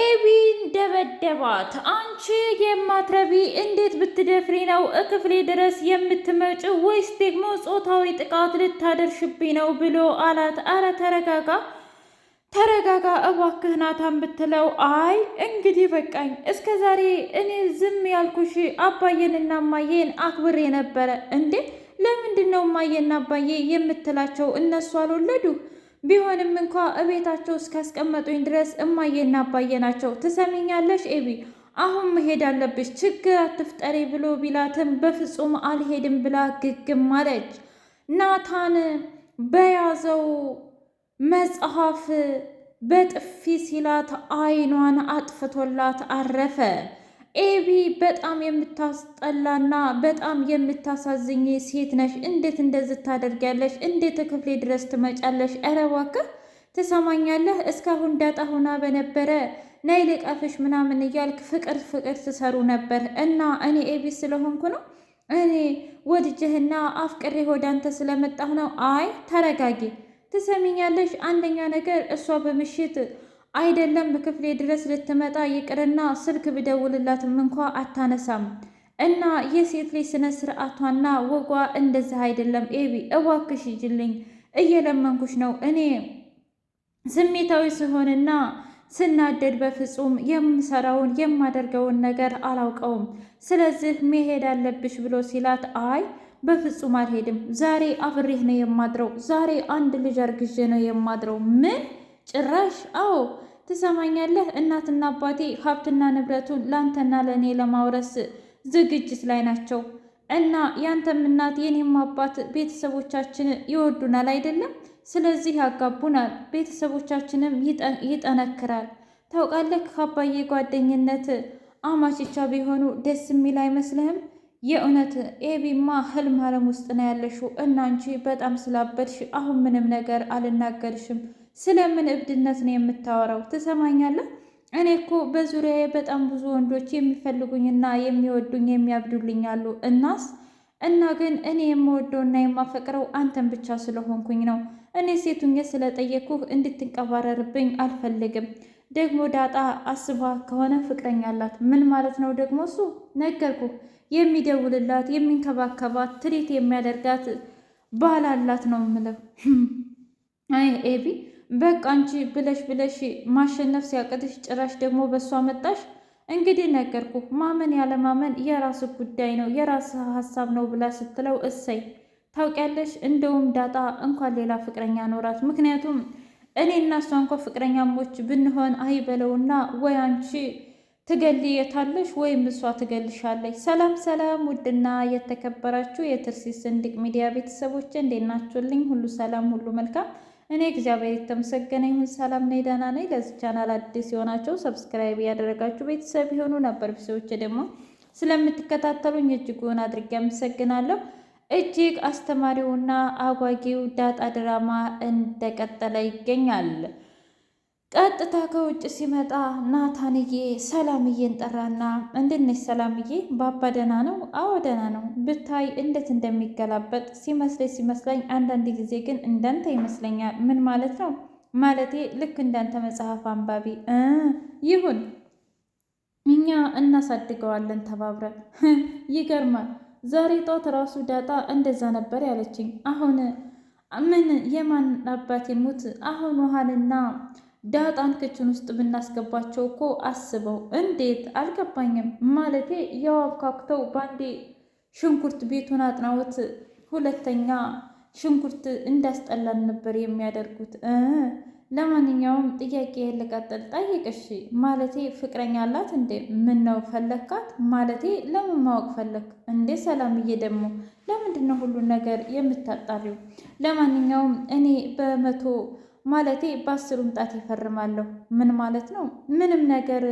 ኤቢን ደበደባት። አንቺ የማትረቢ እንዴት ብትደፍሪ ነው ክፍሌ ድረስ የምትመጪው? ወይስ ደግሞ ጾታዊ ጥቃት ልታደርሽብኝ ነው ብሎ አላት። አረ ተረጋጋ ተረጋጋ እባክህ ናታን ብትለው፣ አይ እንግዲህ በቃኝ። እስከ ዛሬ እኔ ዝም ያልኩሽ አባዬንና እማዬን አክብሬ ነበረ። እንዴ ለምንድን ነው እማዬና አባዬ የምትላቸው? እነሱ አልወለዱ ቢሆንም እንኳ እቤታቸው እስካስቀመጡኝ ድረስ እማዬና አባዬ ናቸው። ትሰሚኛለሽ ኤቢ፣ አሁን መሄድ አለብሽ፣ ችግር አትፍጠሪ ብሎ ቢላትም በፍጹም አልሄድም ብላ ግግም አለች። ናታን በያዘው መጽሐፍ በጥፊ ሲላት አይኗን አጥፍቶላት አረፈ። ኤቢ በጣም የምታስጠላና በጣም የምታሳዝኝ ሴት ነሽ። እንዴት እንደዚህ ታደርጊያለሽ? እንዴት ክፍሌ ድረስ ትመጫለሽ? ኧረ እባክህ ትሰማኛለህ? እስካሁን ዳጣ ሆና በነበረ ነይ ልቀፍሽ ምናምን እያልክ ፍቅር ፍቅር ትሰሩ ነበር እና እኔ ኤቢ ስለሆንኩ ነው እኔ ወድጀህና አፍቅሬ ወደ አንተ ስለመጣሁ ነው። አይ ተረጋጊ። ትሰሚኛለሽ? አንደኛ ነገር እሷ በምሽት አይደለም ክፍሌ ድረስ ልትመጣ ይቅርና ስልክ ብደውልላትም እንኳ አታነሳም። እና የሴት ልጅ ስነ ስርዓቷና ወጓ እንደዚህ አይደለም። ኤቢ እባክሽ ሂጂልኝ፣ እየለመንኩሽ ነው። እኔ ስሜታዊ ስሆንና ስናደድ በፍጹም የምሰራውን የማደርገውን ነገር አላውቀውም። ስለዚህ መሄድ አለብሽ ብሎ ሲላት፣ አይ በፍጹም አልሄድም። ዛሬ አብሬህ ነው የማድረው። ዛሬ አንድ ልጅ አርግዤ ነው የማድረው። ምን ጭራሽ? አዎ ትሰማኛለህ? እናትና አባቴ ሀብትና ንብረቱን ለአንተና ለእኔ ለማውረስ ዝግጅት ላይ ናቸው። እና ያንተም እናት የኔም አባት ቤተሰቦቻችን ይወዱናል አይደለም? ስለዚህ ያጋቡናል፣ ቤተሰቦቻችንም ይጠነክራል። ታውቃለህ ከአባዬ ጓደኝነት አማችቻ ቢሆኑ ደስ የሚል አይመስልህም? የእውነት ኤቢማ ህልም አለም ውስጥ ነው ያለሽው። እና አንቺ በጣም ስላበድሽ አሁን ምንም ነገር አልናገርሽም። ስለምን እብድነት ነው የምታወራው? ትሰማኛለህ? እኔ እኮ በዙሪያዬ በጣም ብዙ ወንዶች የሚፈልጉኝና የሚወዱኝ የሚያብዱልኝ አሉ። እና ግን እኔ የምወደውና የማፈቅረው አንተን ብቻ ስለሆንኩኝ ነው። እኔ ሴቱኝ ስለጠየኩህ እንድትንቀባረርብኝ አልፈልግም። ደግሞ ዳጣ አስባ ከሆነ ፍቅረኛ አላት። ምን ማለት ነው ደግሞ እሱ? ነገርኩህ፣ የሚደውልላት የሚንከባከባት ትሪት የሚያደርጋት ባል አላት ነው የምለው። አይ ኤቢ በቃ አንቺ ብለሽ ብለሽ ማሸነፍ ሲያቅትሽ ጭራሽ ደግሞ በእሷ መጣሽ። እንግዲህ ነገርኩህ፣ ማመን ያለማመን የራስ ጉዳይ ነው፣ የራስ ሀሳብ ነው ብላ ስትለው እሰይ። ታውቂያለሽ እንደውም ዳጣ እንኳን ሌላ ፍቅረኛ ኖራት። ምክንያቱም እኔ እና እሷ እንኳ ፍቅረኛሞች ብንሆን አይበለውና ወይ አንቺ ትገልየታለሽ ወይም እሷ ትገልሻለች። ሰላም ሰላም! ውድና የተከበራችሁ የትርሲት ስንድቅ ሚዲያ ቤተሰቦች እንዴት ናችሁልኝ? ሁሉ ሰላም፣ ሁሉ መልካም። እኔ እግዚአብሔር የተመሰገነ ይሁን ሰላም ነኝ፣ ደህና ነኝ። ለዚህ ቻናል አዲስ የሆናችሁ ሰብስክራይብ ያደረጋችሁ ቤተሰብ የሆኑ ነበር ሰዎች ደግሞ ስለምትከታተሉኝ እጅጉን አድርጌ አመሰግናለሁ። እጅግ አስተማሪውና አጓጊው ዳጣ ድራማ እንደቀጠለ ይገኛል። ቀጥታ ከውጭ ሲመጣ ናታንዬ ሰላምዬን ጠራና እንዴት ነሽ ሰላምዬ? ባባ ደህና ነው? አዎ ደህና ነው። ብታይ እንዴት እንደሚገላበጥ ሲመስለኝ አንዳንድ ጊዜ ግን እንዳንተ ይመስለኛል። ምን ማለት ነው? ማለቴ ልክ እንዳንተ መጽሐፍ አንባቢ። ይሁን እኛ እናሳድገዋለን ተባብረን። ይገርማል። ዛሬ ጧት ራሱ ዳጣ እንደዛ ነበር ያለችኝ። አሁን ምን የማን አባት ይሙት አሁን ውሃንና ዳጣን ክችን ውስጥ ብናስገባቸው እኮ አስበው። እንዴት አልገባኝም። ማለቴ ያው አብካክተው ባንዴ ሽንኩርት ቤቱን አጥናውት ሁለተኛ ሽንኩርት እንዳስጠላን ነበር የሚያደርጉት። ለማንኛውም ጥያቄ ልቀጥል፣ ጠይቅሽ። ማለቴ ፍቅረኛ አላት እንዴ? ምን ነው ፈለግካት? ማለቴ ለምን ማወቅ ፈለግ እንዴ? ሰላምዬ ደግሞ ለምንድን ነው ሁሉን ነገር የምታጣሪው? ለማንኛውም እኔ በመቶ ማለቴ በ10 ጣት ይፈርማለሁ። ምን ማለት ነው? ምንም ነገር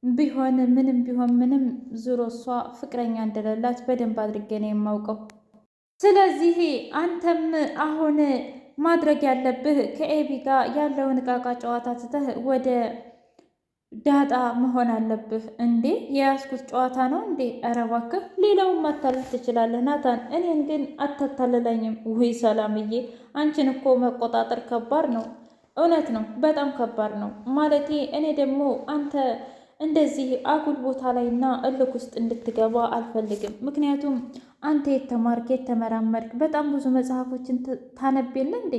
ቢሆን ምንም ዙሮ እሷ ፍቅረኛ እንደሌላት በደንብ አድርጌ ነው የማውቀው። ስለዚህ አንተም አሁን ማድረግ ያለብህ ከኤቢ ጋር ያለውን እቃቃ ጨዋታ ትተህ ወደ ዳጣ መሆን አለብህ። እንዴ የያዝኩት ጨዋታ ነው እንዴ? ኧረ እባክህ ሌላውን ማታለል ትችላለህ ናታን፣ እኔን ግን አታታልለኝም። ውይ ሰላምዬ፣ አንቺን እኮ መቆጣጠር ከባድ ነው። እውነት ነው፣ በጣም ከባድ ነው። ማለቴ እኔ ደግሞ አንተ እንደዚህ አጉል ቦታ ላይ እና እልክ ውስጥ እንድትገባ አልፈልግም። ምክንያቱም አንተ የተማርክ የተመራመርክ በጣም ብዙ መጽሐፎችን ታነቤለ እንዴ?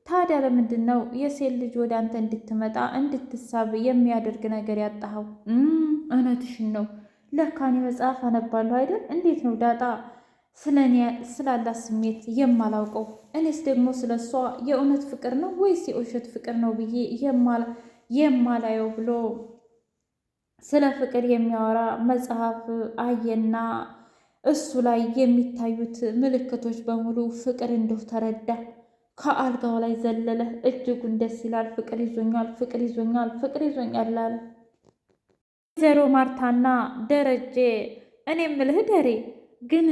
ታዲያ ለምንድን ነው የሴት ልጅ ወደ አንተ እንድትመጣ እንድትሳብ የሚያደርግ ነገር ያጣኸው? እውነትሽን ነው። ለካኔ መጽሐፍ አነባለሁ አይደል? እንዴት ነው ዳጣ ስለ እኔ ስላላት ስሜት የማላውቀው? እኔስ ደግሞ ስለ እሷ የእውነት ፍቅር ነው ወይስ የውሸት ፍቅር ነው ብዬ የማላየው ብሎ ስለ ፍቅር የሚያወራ መጽሐፍ አየና እሱ ላይ የሚታዩት ምልክቶች በሙሉ ፍቅር እንደው ተረዳ። ከአልጋው ላይ ዘለለ። እጅጉን ደስ ይላል። ፍቅር ይዞኛል፣ ፍቅር ይዞኛል፣ ፍቅር ይዞኛል አለ። ወይዘሮ ማርታና ደረጀ እኔ ምልህ ደሬ ግን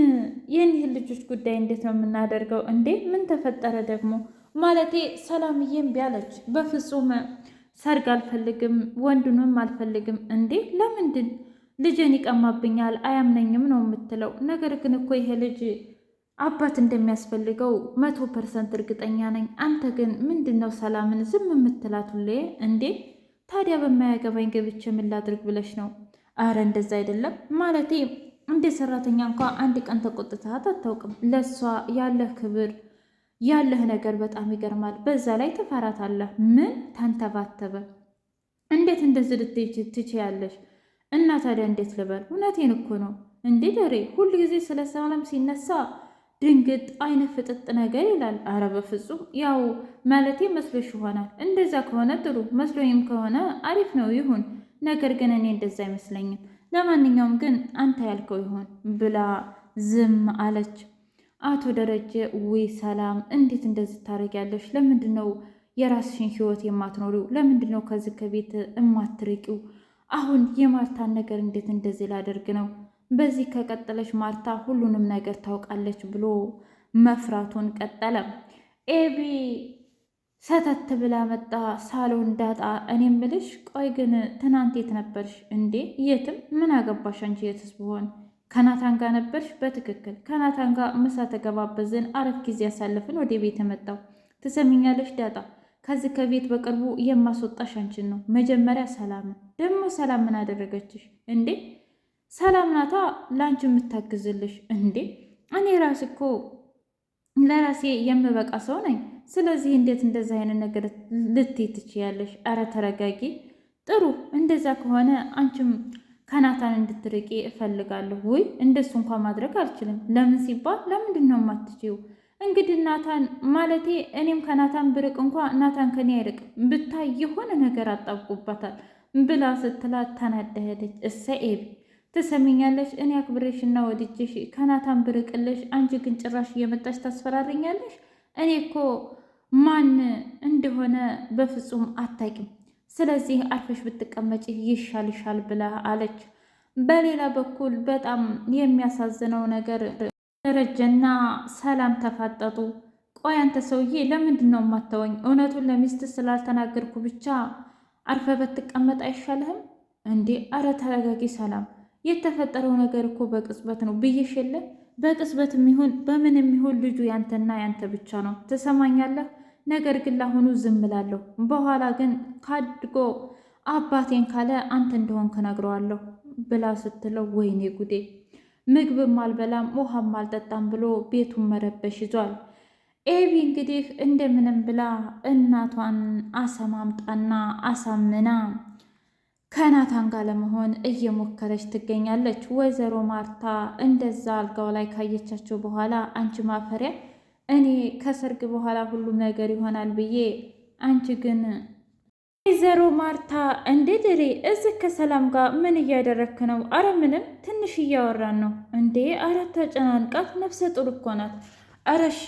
የኒህን ልጆች ጉዳይ እንዴት ነው የምናደርገው? እንዴ ምን ተፈጠረ ደግሞ? ማለቴ ሰላምዬም ቢያለች በፍጹም ሰርግ አልፈልግም፣ ወንዱንም አልፈልግም። እንዴ ለምንድን? ልጄን ይቀማብኛል፣ አያምነኝም ነው የምትለው። ነገር ግን እኮ ይሄ ልጅ አባት እንደሚያስፈልገው 100% እርግጠኛ ነኝ። አንተ ግን ምንድን ነው ሰላምን ዝም የምትላት ሁሌ? እንዴ ታዲያ በማያገባኝ ገብቼ ምን ላድርግ ብለሽ ነው? አረ እንደዛ አይደለም። ማለቴ እንደ ሰራተኛ እንኳ አንድ ቀን ተቆጥታት አታውቅም። ለእሷ ያለህ ክብር ያለህ ነገር በጣም ይገርማል። በዛ ላይ ትፈራታለህ። ምን ተንተባተበ? እንዴት እንደዚህ ልትይ ትችያለሽ? እና ታዲያ እንዴት ልበል? እውነቴን እኮ ነው። እንዴ ደሬ ሁል ጊዜ ስለ ሰላም ሲነሳ ድንግጥ አይነ ፍጥጥ ነገር ይላል። አረ በፍጹም ያው ማለቴ መስሎሽ ይሆናል። እንደዛ ከሆነ ጥሩ፣ መስሎኝም ከሆነ አሪፍ ነው ይሁን። ነገር ግን እኔ እንደዛ አይመስለኝም። ለማንኛውም ግን አንተ ያልከው ይሆን ብላ ዝም አለች። አቶ ደረጀ ውይ ሰላም እንዴት እንደዚህ ታደርጊያለሽ? ለምንድን ነው የራስሽን ህይወት የማትኖሪው? ለምንድን ነው ከዚህ ከቤት የማትርቂው? አሁን የማርታን ነገር እንዴት እንደዚህ ላደርግ ነው? በዚህ ከቀጠለች ማርታ ሁሉንም ነገር ታውቃለች ብሎ መፍራቱን ቀጠለ። ኤቢ ሰተት ብላ መጣ ሳሎን። ዳጣ እኔ ምልሽ ቆይ ግን ትናንት የት ነበርሽ እንዴ? የትም። ምን አገባሽ አንቺ? የትስ ብሆን ከናታን ጋር ነበርሽ? በትክክል ከናታን ጋር ምሳ ተገባበዝን፣ አረፍ ጊዜ ያሳለፍን፣ ወደ ቤት የመጣው። ትሰሚኛለሽ ዳጣ፣ ከዚህ ከቤት በቅርቡ የማስወጣሽ አንቺን ነው። መጀመሪያ ሰላምን። ደግሞ ሰላም ምን አደረገችሽ እንዴ? ሰላም ናታ ለአንቺ የምታግዝልሽ እንዴ? እኔ ራስ እኮ ለራሴ የምበቃ ሰው ነኝ። ስለዚህ እንዴት እንደዛ አይነት ነገር ልትይ ትችያለሽ? አረ ተረጋጊ። ጥሩ እንደዛ ከሆነ አንቺም ከናታን እንድትርቂ እፈልጋለሁ። ውይ እንደሱ እንኳን ማድረግ አልችልም። ለምን ሲባል ለምንድን ነው የማትችይው? እንግዲህ ናታን ማለቴ እኔም ከናታን ብርቅ እንኳ ናታን ከኔ አይርቅም። ብታይ የሆነ ነገር አጣብቁባታል ብላ ስትላት ተናዳ ሄደች። ኤቢ ትሰሚኛለሽ? እኔ አክብሬሽና ወድጄሽ ከናታን ብርቅልሽ፣ አንቺ ግን ጭራሽ እየመጣሽ ታስፈራረኛለሽ። እኔ እኮ ማን እንደሆነ በፍጹም አታውቂም። ስለዚህ አርፈሽ ብትቀመጪ ይሻልሻል ብላ አለች። በሌላ በኩል በጣም የሚያሳዝነው ነገር ደረጀና ሰላም ተፋጠጡ። ቆይ አንተ ሰውዬ ለምንድን ነው የማታወኝ? እውነቱን ለሚስት ስላልተናገርኩ ብቻ አርፈ ብትቀመጥ አይሻልህም እንዴ? አረ ተረጋጊ ሰላም። የተፈጠረው ነገር እኮ በቅጽበት ነው ብዬሽ የለ? በቅጽበትም ይሁን በምንም ይሁን ልጁ ያንተና ያንተ ብቻ ነው። ትሰማኛለህ? ነገር ግን ላሁኑ ዝም እላለሁ። በኋላ ግን ካድጎ አባቴን ካለ አንተ እንደሆንክ እነግረዋለሁ ብላ ስትለው ወይኔ ጉዴ፣ ምግብም አልበላም ውሃም አልጠጣም ብሎ ቤቱን መረበሽ ይዟል። ኤቢ እንግዲህ እንደምንም ብላ እናቷን አሰማምጣና አሳምና ከናታን ጋር ለመሆን እየሞከረች ትገኛለች። ወይዘሮ ማርታ እንደዛ አልጋው ላይ ካየቻቸው በኋላ አንቺ ማፈሪያ፣ እኔ ከሰርግ በኋላ ሁሉም ነገር ይሆናል ብዬ፣ አንቺ ግን ወይዘሮ ማርታ እንዴ ድሬ እዚህ ከሰላም ጋር ምን እያደረክ ነው? አረ ምንም ትንሽ እያወራን ነው እንዴ። አረ ተጨናንቃት፣ ነፍሰ ጡር እኮ ናት። አረ እሺ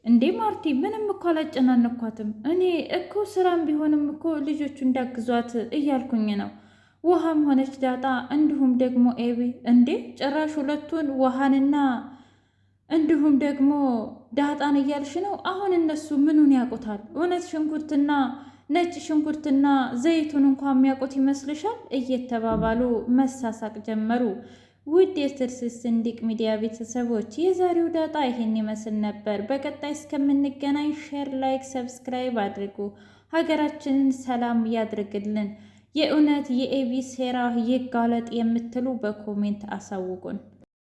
እንዴ ማርቲ፣ ምንም እኮ አላጨናነኳትም። እኔ እኮ ስራም ቢሆንም እኮ ልጆቹ እንዳግዟት እያልኩኝ ነው። ውሃም ሆነች ዳጣ እንዲሁም ደግሞ ኤቢ። እንዴ ጭራሽ ሁለቱን ውሃንና እንዲሁም ደግሞ ዳጣን እያልሽ ነው? አሁን እነሱ ምኑን ያውቁታል? እውነት ሽንኩርትና ነጭ ሽንኩርትና ዘይቱን እንኳን የሚያውቁት ይመስልሻል? እየተባባሉ መሳሳቅ ጀመሩ። ውድ የትርሲስ ስንዲቅ ሚዲያ ቤተሰቦች የዛሬው ዳጣ ይሄን ይመስል ነበር። በቀጣይ እስከምንገናኝ ሼር፣ ላይክ፣ ሰብስክራይብ አድርጉ። ሀገራችንን ሰላም ያድርግልን። የእውነት የኤቢ ሴራ ይጋለጥ የምትሉ በኮሜንት አሳውቁን።